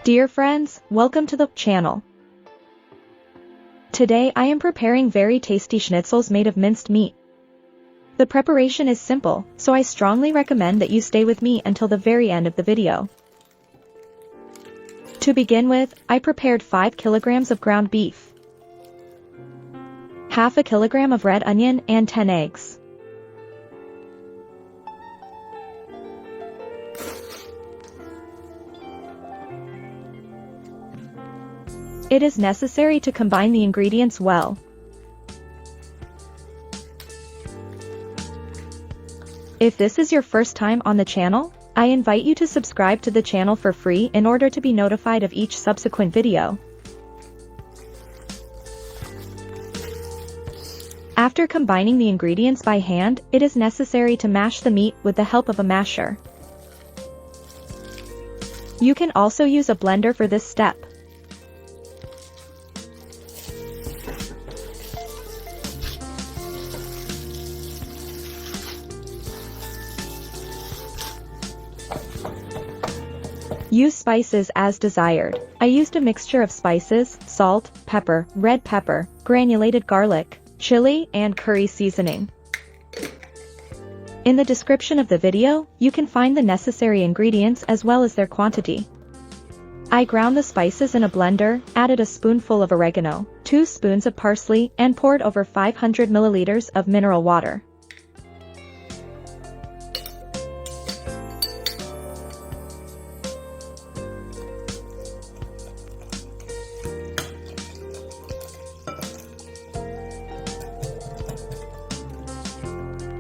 Dear friends, welcome to the channel. Today I am preparing very tasty schnitzels made of minced meat. The preparation is simple, so I strongly recommend that you stay with me until the very end of the video. To begin with, I prepared 5 kilograms of ground beef, half a kilogram of red onion and 10 eggs. It is necessary to combine the ingredients well. If this is your first time on the channel, I invite you to subscribe to the channel for free in order to be notified of each subsequent video. After combining the ingredients by hand, it is necessary to mash the meat with the help of a masher. You can also use a blender for this step. Use spices as desired. I used a mixture of spices, salt, pepper, red pepper, granulated garlic, chili, and curry seasoning. In the description of the video, you can find the necessary ingredients as well as their quantity. I ground the spices in a blender, added a spoonful of oregano, 2 spoons of parsley, and poured over 500 milliliters of mineral water.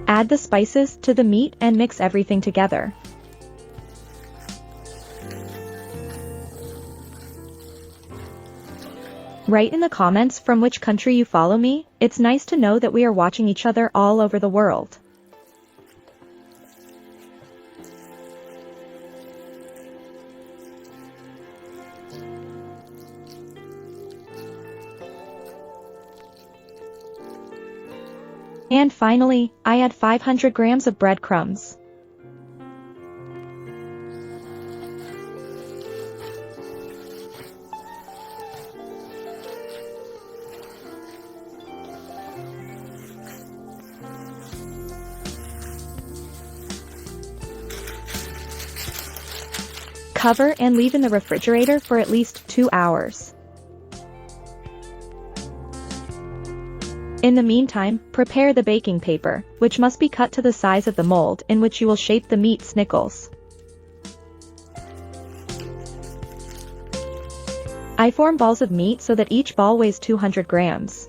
Add the spices to the meat and mix everything together. Write in the comments from which country you follow me. It's nice to know that we are watching each other all over the world. And finally, I add 500 grams of breadcrumbs. Cover and leave in the refrigerator for at least 2 hours. In the meantime, prepare the baking paper, which must be cut to the size of the mold in which you will shape the meat schnitzels. I form balls of meat so that each ball weighs 200 grams.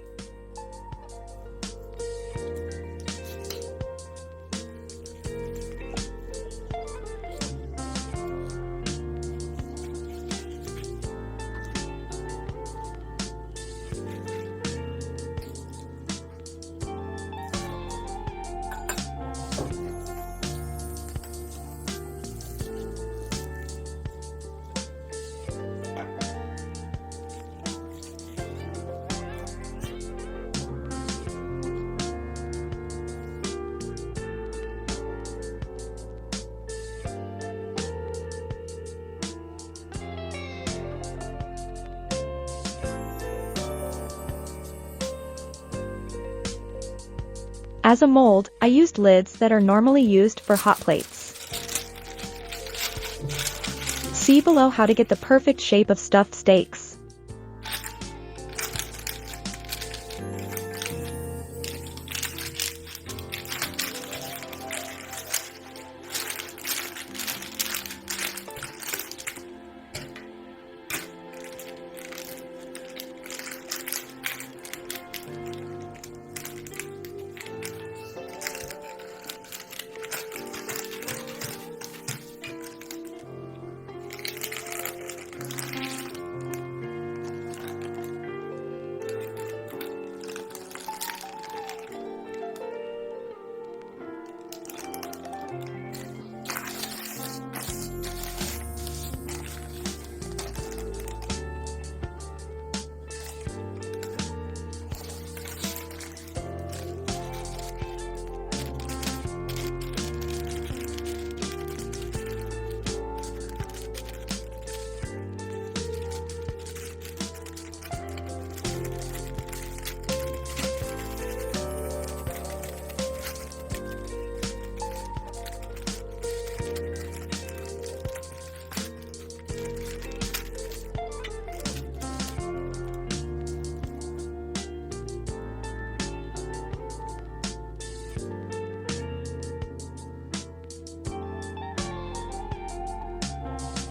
As a mold, I used lids that are normally used for hot plates. See below how to get the perfect shape of stuffed steaks.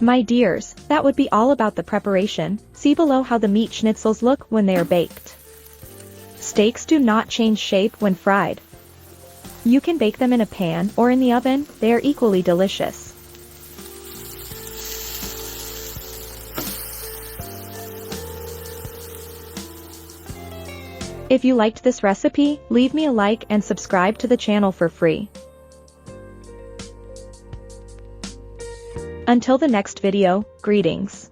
My dears, that would be all about the preparation. See below how the meat schnitzels look when they are baked. Steaks do not change shape when fried. You can bake them in a pan or in the oven, they are equally delicious. If you liked this recipe, leave me a like and subscribe to the channel for free. Until the next video, greetings.